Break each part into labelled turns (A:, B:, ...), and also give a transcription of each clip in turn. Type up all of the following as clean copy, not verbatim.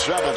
A: 7.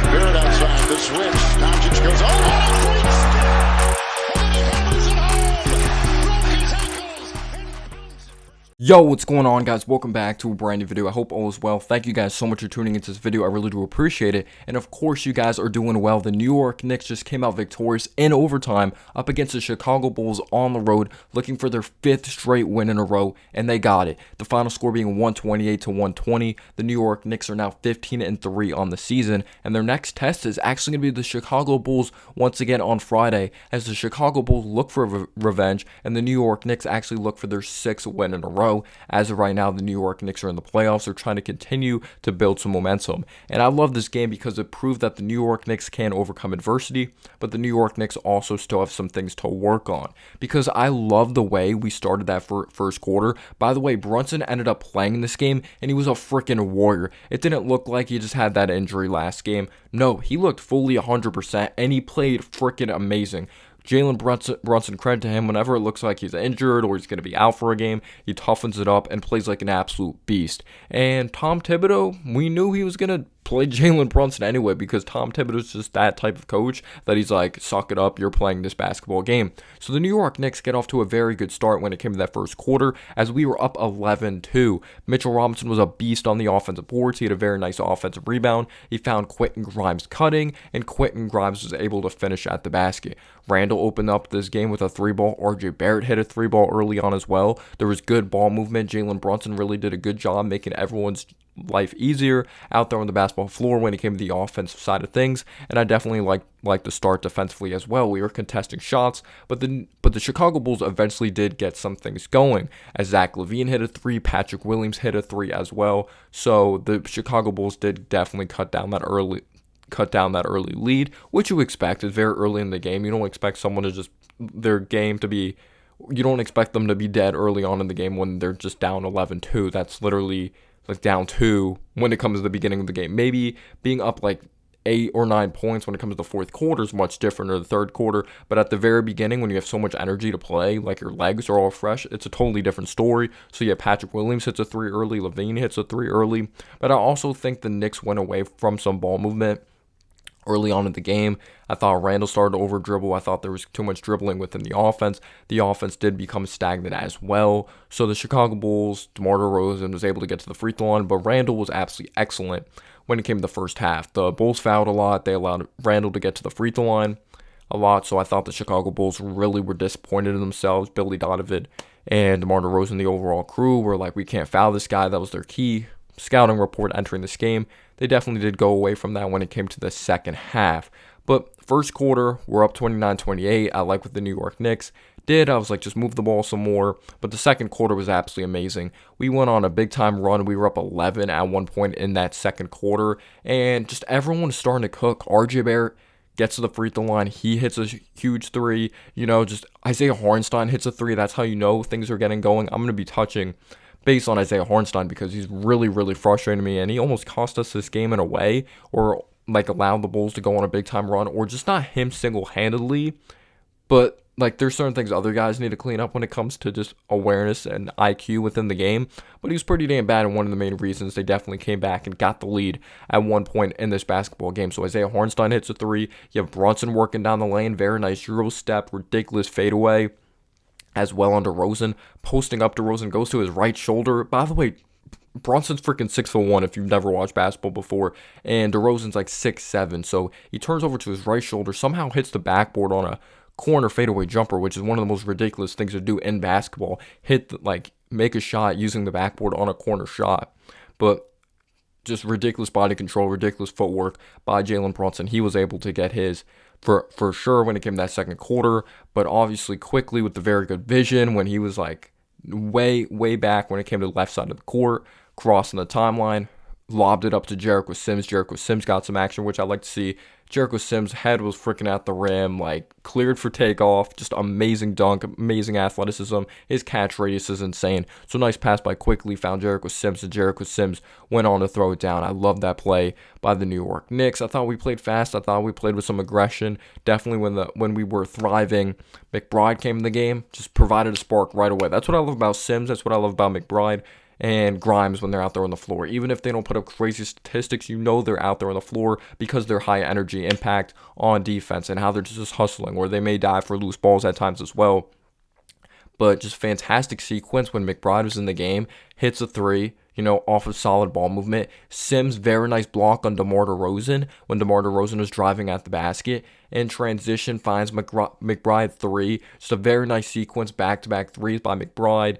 A: Barrett outside, the switch. Doncic goes, oh, what a great step! And then he hammers it home! Broke his ankles!
B: Yo, what's going on, guys? Welcome back to a brand new video. I hope all is well. Thank you guys so much for tuning into this video. I really do appreciate it. And of course, you guys are doing well. The New York Knicks just came out victorious in overtime up against the Chicago Bulls on the road, looking for their 5th straight win in a row, and they got it. The final score being 128 to 120. The New York Knicks are now 15-3 on the season, and their next test is actually going to be the Chicago Bulls once again on Friday, as the Chicago Bulls look for revenge, and the New York Knicks actually look for their 6th win in a row. As of right now, the New York Knicks are in the playoffs. They're trying to continue to build some momentum. And I love this game because it proved that the New York Knicks can overcome adversity, but the New York Knicks also still have some things to work on. Because I love the way we started that first quarter. By the way, Brunson ended up playing this game, and he was a freaking warrior. It didn't look like he just had that injury last game. No, he looked fully 100%, and he played freaking amazing. Jalen Brunson, credit to him. Whenever it looks like he's injured or he's going to be out for a game, he toughens it up and plays like an absolute beast. And Tom Thibodeau, we knew he was going to play Jalen Brunson anyway, because Tom Thibodeau's just that type of coach that he's like, suck it up, you're playing this basketball game. So the New York Knicks get off to a very good start when it came to that first quarter, as we were up 11-2. Mitchell Robinson was a beast on the offensive boards. He had a very nice offensive rebound. He found Quentin Grimes cutting, and Quentin Grimes was able to finish at the basket. Randall opened up this game with a 3-ball. RJ Barrett hit a 3-ball early on as well. There was good ball movement. Jalen Brunson really did a good job making everyone's life easier out there on the basketball floor when it came to the offensive side of things, and I definitely like the start defensively as well. We were contesting shots, but the Chicago Bulls eventually did get some things going, as Zach LaVine hit a 3, Patrick Williams hit a 3 as well. So the Chicago Bulls did definitely cut down that early lead, which you expect. It's very early in the game. You don't expect someone to just you don't expect them to be dead early on in the game when they're just down 11-2. That's literally like down 2 when it comes to the beginning of the game. Maybe being up like 8 or 9 points when it comes to the fourth quarter is much different, or the third quarter. But at the very beginning, when you have so much energy to play, like your legs are all fresh, it's a totally different story. So yeah, Patrick Williams hits a 3 early, LaVine hits a 3 early. But I also think the Knicks went away from some ball movement early on in the game. I thought Randall started to over dribble. I thought there was too much dribbling within the offense. The offense did become stagnant as well. So the Chicago Bulls, DeMar DeRozan was able to get to the free throw line, but Randall was absolutely excellent when it came to the first half. The Bulls fouled a lot. They allowed Randall to get to the free throw line a lot. So I thought the Chicago Bulls really were disappointed in themselves. Billy Donovan and DeMar DeRozan, the overall crew, were like, we can't foul this guy. That was their key scouting report entering this game. They definitely did go away from that when it came to the second half. But first quarter, we're up 29-28. I like what the New York Knicks did. I was like, just move the ball some more. But the second quarter was absolutely amazing. We went on a big-time run. We were up 11 at one point in that second quarter. And just everyone was starting to cook. RJ Barrett gets to the free throw line. He hits a huge 3. Just Isaiah Hartenstein hits a 3. That's how you know things are getting going. I'm going to be touching based on Isaiah Hartenstein because he's really, really frustrating me, and he almost cost us this game in a way, or like allowed the Bulls to go on a big time run, or just not him single-handedly, but like there's certain things other guys need to clean up when it comes to just awareness and IQ within the game. But he was pretty damn bad, and one of the main reasons they definitely came back and got the lead at one point in this basketball game. So Isaiah Hartenstein hits a 3. You have Brunson working down the lane, very nice Euro step, ridiculous fadeaway as well on DeRozan. Posting up, DeRozan goes to his right shoulder. By the way, Brunson's freaking 6'1" if you've never watched basketball before, and DeRozan's like 6'7", so he turns over to his right shoulder, somehow hits the backboard on a corner fadeaway jumper, which is one of the most ridiculous things to do in basketball. Make a shot using the backboard on a corner shot. But just ridiculous body control, ridiculous footwork by Jalen Brunson. He was able to get his for sure when it came to that second quarter, but obviously quickly with the very good vision when he was like way back when it came to the left side of the court, crossing the timeline, lobbed it up to Jericho Sims. Jericho Sims got some action, which I like to see. Jericho Sims' head was freaking at the rim, like cleared for takeoff. Just amazing dunk, amazing athleticism. His catch radius is insane. So nice pass by Quickly, found Jericho Sims, and Jericho Sims went on to throw it down. I love that play by the New York Knicks. I thought we played fast. I thought we played with some aggression. Definitely when we were thriving, McBride came in the game, just provided a spark right away. That's what I love about Sims. That's what I love about McBride. and Grimes when they're out there on the floor. Even if they don't put up crazy statistics, you know they're out there on the floor because they're high energy impact on defense and how they're just hustling, or they may dive for loose balls at times as well. But just fantastic sequence when McBride was in the game, hits a three, off of solid ball movement. Sims, very nice block on DeMar DeRozan when DeMar DeRozan was driving at the basket. In transition, finds McBride three. Just a very nice sequence, back-to-back threes by McBride.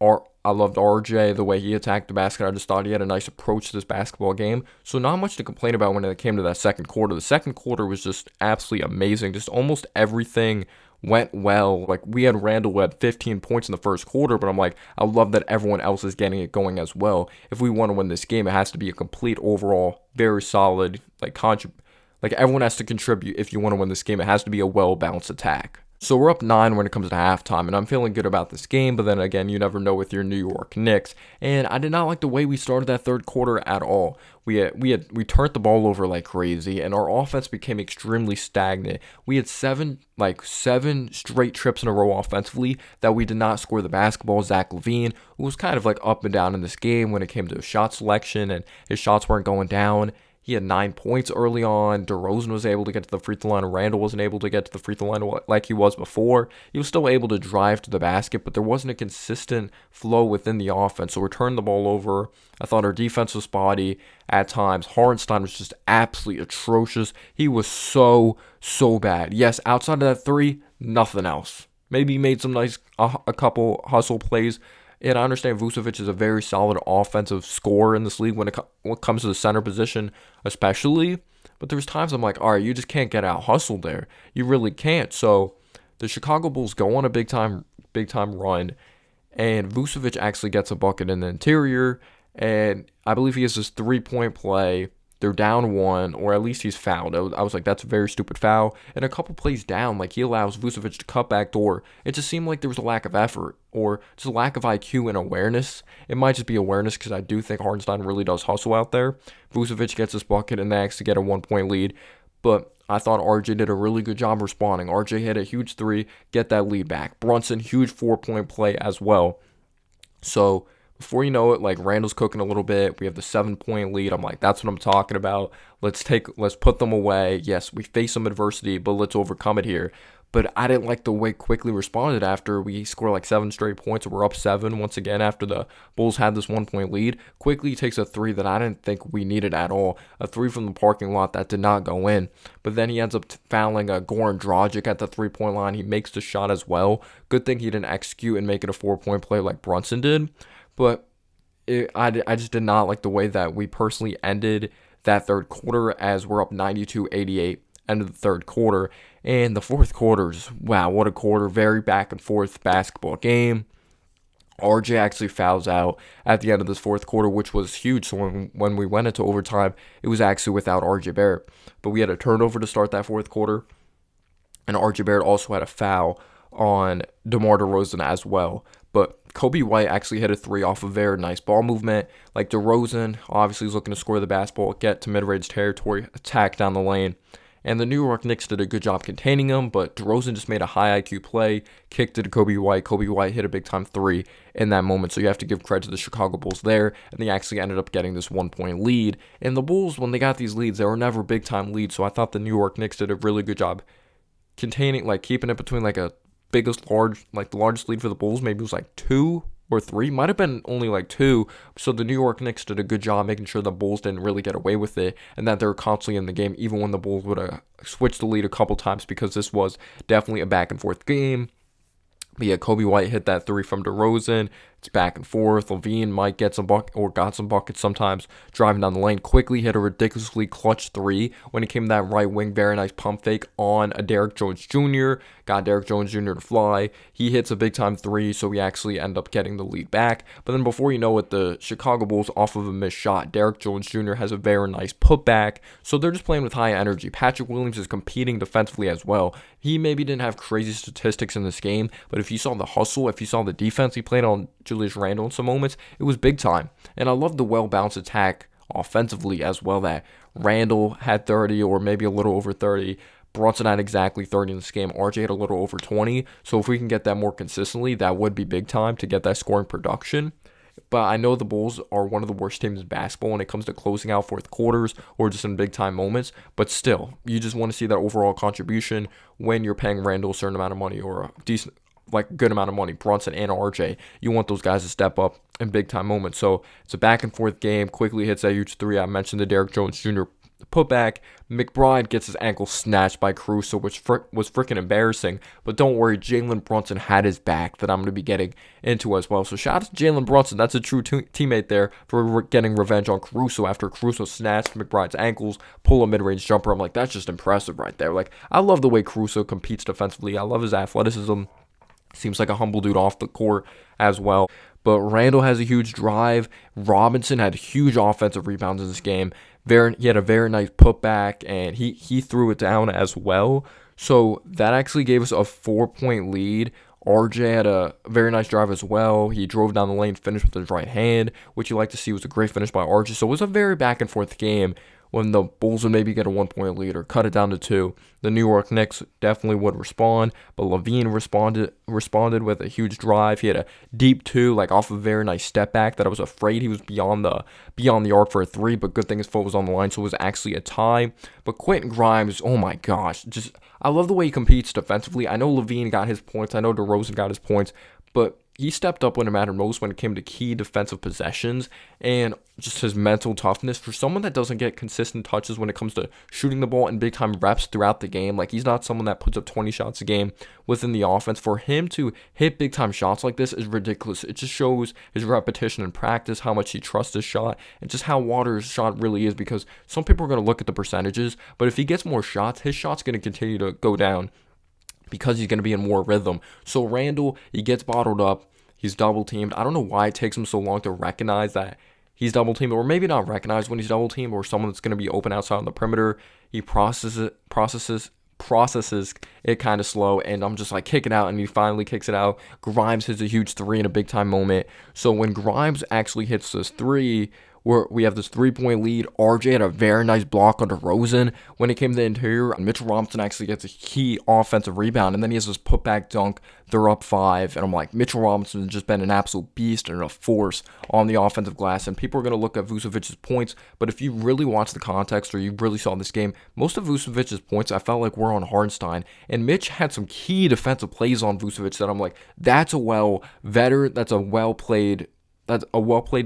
B: I loved RJ, the way he attacked the basket. I just thought he had a nice approach to this basketball game. So not much to complain about when it came to that second quarter. The second quarter was just absolutely amazing. Just almost everything went well. Like, we had Randall at 15 points in the first quarter, but I'm like, I love that everyone else is getting it going as well. If we want to win this game, it has to be a complete overall, very solid, like everyone has to contribute. If you want to win this game, it has to be a well-balanced attack. So we're up 9 when it comes to halftime, and I'm feeling good about this game, but then again, you never know with your New York Knicks, and I did not like the way we started that third quarter at all. We turned the ball over like crazy, and our offense became extremely stagnant. We had seven straight trips in a row offensively that we did not score the basketball. Zach LaVine, who was kind of like up and down in this game when it came to shot selection, and his shots weren't going down. He had 9 points early on. DeRozan was able to get to the free throw line. Randall wasn't able to get to the free throw line like he was before. He was still able to drive to the basket, but there wasn't a consistent flow within the offense. So we turned the ball over. I thought our defense was spotty at times. Hartenstein was just absolutely atrocious. He was so bad. Yes, outside of that three, nothing else. Maybe he made some a couple hustle plays. And I understand Vucevic is a very solid offensive scorer in this league when it comes to the center position, especially. But there's times I'm like, all right, you just can't get out hustled there. You really can't. So the Chicago Bulls go on a big time run, and Vucevic actually gets a bucket in the interior, and I believe he has this 3-point play. They're down 1, or at least he's fouled. I was like, that's a very stupid foul. And a couple plays down, like, he allows Vucevic to cut back door. It just seemed like there was a lack of effort, or just a lack of IQ and awareness. It might just be awareness, because I do think Hartenstein really does hustle out there. Vucevic gets this bucket, and they actually get a 1-point lead. But I thought RJ did a really good job responding. RJ hit a huge 3, get that lead back. Brunson, huge 4-point play as well. So before you know it, like, Randall's cooking a little bit. We have the 7-point lead. I'm like, that's what I'm talking about. Let's put them away. Yes, we face some adversity, but let's overcome it here. But I didn't like the way Quickly responded after we score like 7 straight points. We're up 7 once again after the Bulls had this 1-point lead. Quickly takes a 3 that I didn't think we needed at all. A 3 from the parking lot that did not go in. But then he ends up fouling Goran Dragic at the 3-point line. He makes the shot as well. Good thing he didn't execute and make it a 4-point play like Brunson did. But I just did not like the way that we personally ended that third quarter, as we're up 92-88 end of the third quarter. And the fourth quarter's, wow, what a quarter. Very back and forth basketball game. RJ actually fouls out at the end of this fourth quarter, which was huge. So when we went into overtime, it was actually without RJ Barrett. But we had a turnover to start that fourth quarter. And RJ Barrett also had a foul on DeMar DeRozan as well. But Kobe White actually hit a 3 off of very nice ball movement. Like, DeRozan obviously is looking to score the basketball, get to mid-range territory, attack down the lane. And the New York Knicks did a good job containing him, but DeRozan just made a high IQ play, kicked it to Kobe White. Kobe White hit a big-time 3 in that moment, so you have to give credit to the Chicago Bulls there, and they actually ended up getting this 1-point lead. And the Bulls, when they got these leads, they were never big-time leads, so I thought the New York Knicks did a really good job containing, like, keeping it between, like, the largest lead for the Bulls, maybe it was like 2 or 3, might have been only like 2. So the New York Knicks did a good job making sure the Bulls didn't really get away with it, and that they were constantly in the game, even when the Bulls would have switched the lead a couple times, because this was definitely a back and forth game. But yeah, Kobe White hit that 3 from DeRozan. It's back and forth. LaVine might get some bucket, or got some buckets sometimes, driving down the lane. Quickly hit a ridiculously clutch 3 when he came to that right wing. Very nice pump fake on a Derrick Jones Jr. Got Derrick Jones Jr. to fly. He hits a big time 3, so we actually end up getting the lead back. But then before you know it, the Chicago Bulls, off of a missed shot, Derrick Jones Jr. has a very nice putback. So they're just playing with high energy. Patrick Williams is competing defensively as well. He maybe didn't have crazy statistics in this game, but if you saw the hustle, if you saw the defense he played on Julius Randle in some moments, it was big time. And I love the well-balanced attack offensively as well, that Randle had 30 or maybe a little over 30. Brunson had exactly 30 in this game. RJ had a little over 20. So if we can get that more consistently, that would be big time to get that scoring production. But I know the Bulls are one of the worst teams in basketball when it comes to closing out fourth quarters or just in big time moments. But still, you just want to see that overall contribution when you're paying Randall a certain amount of money or a decent, like good amount of money, Brunson and RJ. You want those guys to step up in big time moments. So it's a back and forth game. Quickly hits that huge three. I mentioned the Derrick Jones Jr. putback. McBride gets his ankle snatched by Caruso, which was freaking embarrassing. But don't worry, Jalen Brunson had his back that I'm going to be getting into as well. So shout out to Jalen Brunson. That's a true teammate there for getting revenge on Caruso after Caruso snatched McBride's ankles, pull a mid-range jumper. I'm like, that's just impressive right there. Like, I love the way Caruso competes defensively. I love his athleticism. Seems like a humble dude off the court as well. But Randall has a huge drive. Robinson had huge offensive rebounds in this game. He had a very nice putback, and he threw it down as well. So that actually gave us a 4-point lead. RJ had a very nice drive as well. He drove down the lane, finished with his right hand, which you like to see was a great finish by RJ. So it was a very back and forth game when the Bulls would maybe get a 1-point lead or cut it down to 2. The New York Knicks definitely would respond, but LaVine responded with a huge drive. He had a deep 2, like off a very nice step back that I was afraid he was beyond the arc for a 3, but good thing his foot was on the line, so it was actually a tie. But Quentin Grimes, oh my gosh, I love the way he competes defensively. I know LaVine got his points, I know DeRozan got his points, but he stepped up when it mattered most when it came to key defensive possessions and just his mental toughness. For someone that doesn't get consistent touches when it comes to shooting the ball in big-time reps throughout the game, like he's not someone that puts up 20 shots a game within the offense. For him to hit big-time shots like this is ridiculous. It just shows his repetition in practice, how much he trusts his shot, and just how water his shot really is, because some people are going to look at the percentages, but if he gets more shots, his shot's going to continue to go down because he's going to be in more rhythm. So Randall, he gets bottled up. He's double teamed. I don't know why it takes him so long to recognize that he's double teamed, or maybe not recognize when he's double teamed, or someone that's going to be open outside on the perimeter. He processes it kind of slow, and I'm just like, kick it out, and he finally kicks it out. Grimes hits a huge 3 in a big time moment. So when Grimes actually hits this 3, we have this 3-point lead. RJ had a very nice block on DeRozan. When it came to the interior, Mitchell Robinson actually gets a key offensive rebound, and then he has this putback dunk. They're up 5, and I'm like, Mitchell Robinson has just been an absolute beast and a force on the offensive glass, and people are going to look at Vucevic's points, but if you really watch the context or you really saw this game, most of Vucevic's points I felt like were on Hartenstein, and Mitch had some key defensive plays on Vucevic that I'm like, that's a well-played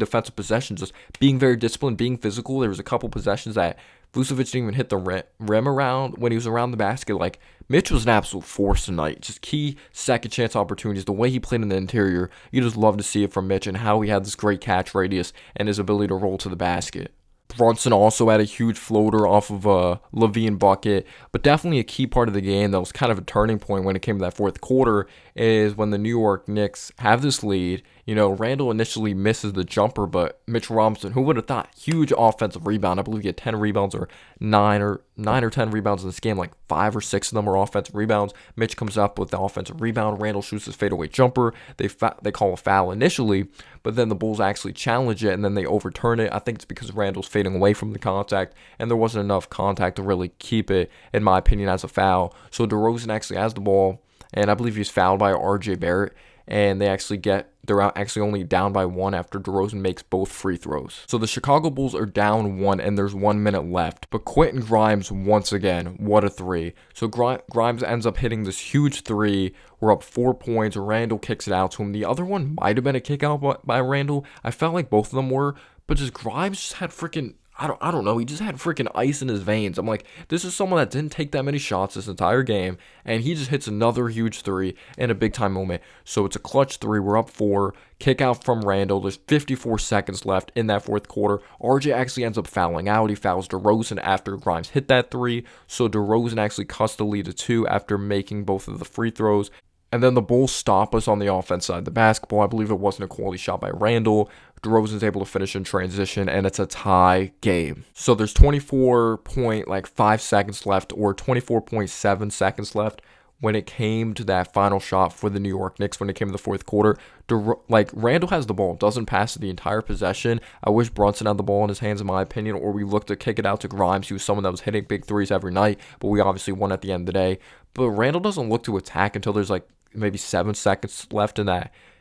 B: defensive possession, just being very disciplined, being physical. There was a couple possessions that Vucevic didn't even hit the rim around when he was around the basket. Like, Mitch was an absolute force tonight. Just key second chance opportunities. The way he played in the interior, you just love to see it from Mitch, and how he had this great catch radius and his ability to roll to the basket. Brunson also had a huge floater off of a LaVine bucket, but definitely a key part of the game that was kind of a turning point when it came to that fourth quarter is when the New York Knicks have this lead. You know, Randall initially misses the jumper, but Mitchell Robinson, who would have thought, huge offensive rebound. I believe he had 10 rebounds or 9 or 10 rebounds in this game. Like 5 or 6 of them were offensive rebounds. Mitch comes up with the offensive rebound. Randall shoots his fadeaway jumper. They call a foul initially, but then the Bulls actually challenge it, and then they overturn it. I think it's because Randall's fading away from the contact, and there wasn't enough contact to really keep it, in my opinion, as a foul. So DeRozan actually has the ball, and I believe he's fouled by RJ Barrett, and they're actually only down by 1 after DeRozan makes both free throws. So the Chicago Bulls are down 1, and there's 1 minute left. But Quentin Grimes, once again, what a 3. So Grimes ends up hitting this huge 3. We're up 4 points. Randall kicks it out to him. The other one might have been a kick out by Randall. I felt like both of them were, but just Grimes just had freaking, I don't know. He just had freaking ice in his veins. I'm like, this is someone that didn't take that many shots this entire game, and he just hits another huge 3 in a big time moment. So it's a clutch 3. We're up 4. Kick out from Randall. There's 54 seconds left in that fourth quarter. RJ actually ends up fouling out. He fouls DeRozan after Grimes hit that 3. So DeRozan actually cuts the lead to 2 after making both of the free throws. And then the Bulls stop us on the offense side of the basketball. I believe it wasn't a quality shot by Randall. DeRozan's able to finish in transition, and it's a tie game. So there's 24.5 seconds left, or 24.7 seconds left when it came to that final shot for the New York Knicks when it came to the fourth quarter. Randall has the ball, doesn't pass it the entire possession. I wish Brunson had the ball in his hands, in my opinion, or we looked to kick it out to Grimes. He was someone that was hitting big threes every night, but we obviously won at the end of the day. But Randall doesn't look to attack until there's maybe 7 seconds left in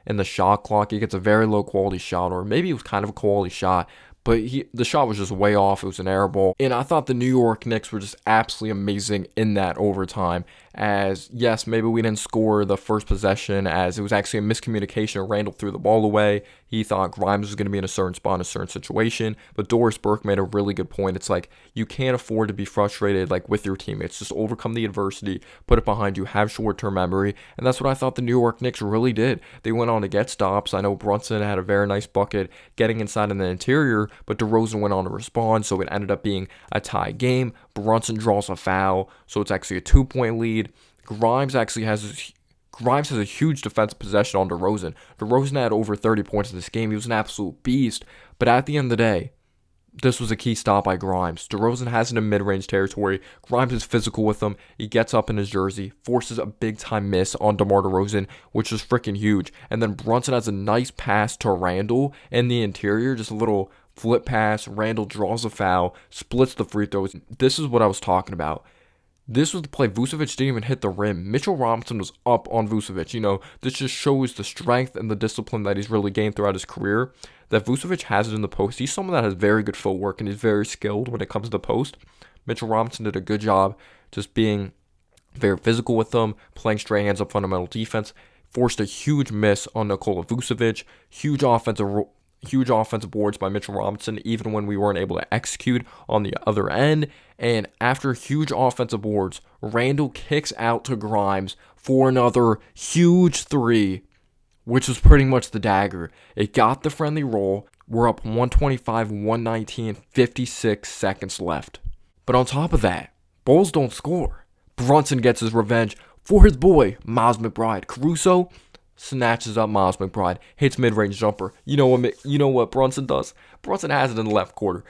B: in the shot clock. He gets a very low quality shot, or maybe it was kind of a quality shot, but the shot was just way off. It was an air ball. And I thought the New York Knicks were just absolutely amazing in that overtime. As, yes, maybe we didn't score the first possession, as it was actually a miscommunication. Randall threw the ball away. He thought Grimes was going to be in a certain spot in a certain situation. But Doris Burke made a really good point. It's like, you can't afford to be frustrated like with your teammates. Just overcome the adversity, put it behind you, have short-term memory. And that's what I thought the New York Knicks really did. They went on to get stops. I know Brunson had a very nice bucket getting inside in the interior, but DeRozan went on to respond, so it ended up being a tie game. Brunson draws a foul, so it's actually a 2-point lead. Grimes has a huge defensive possession on DeRozan. DeRozan had over 30 points in this game. He was an absolute beast. But at the end of the day, this was a key stop by Grimes. DeRozan has it in mid-range territory. Grimes is physical with him. He gets up in his jersey, forces a big-time miss on DeMar DeRozan, which is freaking huge. And then Brunson has a nice pass to Randall in the interior, just a little flip pass. Randall draws a foul, splits the free throws. This is what I was talking about. This was the play. Vucevic didn't even hit the rim. Mitchell Robinson was up on Vucevic. This just shows the strength and the discipline that he's really gained throughout his career. That Vucevic has it in the post. He's someone that has very good footwork and is very skilled when it comes to the post. Mitchell Robinson did a good job just being very physical with them, playing straight hands up fundamental defense. Forced a huge miss on Nikola Vucevic. Huge offensive boards by Mitchell Robinson, even when we weren't able to execute on the other end. And after huge offensive boards, Randall kicks out to Grimes for another huge three, which was pretty much the dagger. It got the friendly roll. We're up 125-119, 56 seconds left. But on top of that, Bulls don't score. Brunson gets his revenge for his boy, Miles McBride. Caruso snatches up Miles McBride, hits mid-range jumper. You know what Brunson does? Brunson has it in the left corner.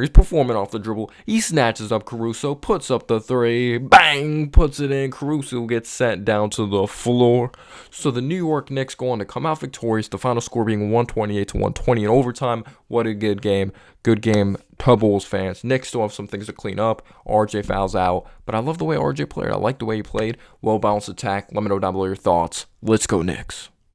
B: He's performing off the dribble. He snatches up Caruso, puts up the three, bang, puts it in. Caruso gets sent down to the floor. So the New York Knicks go on to come out victorious, the final score being 128-120 in overtime. What a good game. Good game to Bulls fans. Knicks still have some things to clean up. RJ fouls out, but I love the way RJ played. I like the way he played. Well-balanced attack. Let me know down below your thoughts. Let's go Knicks.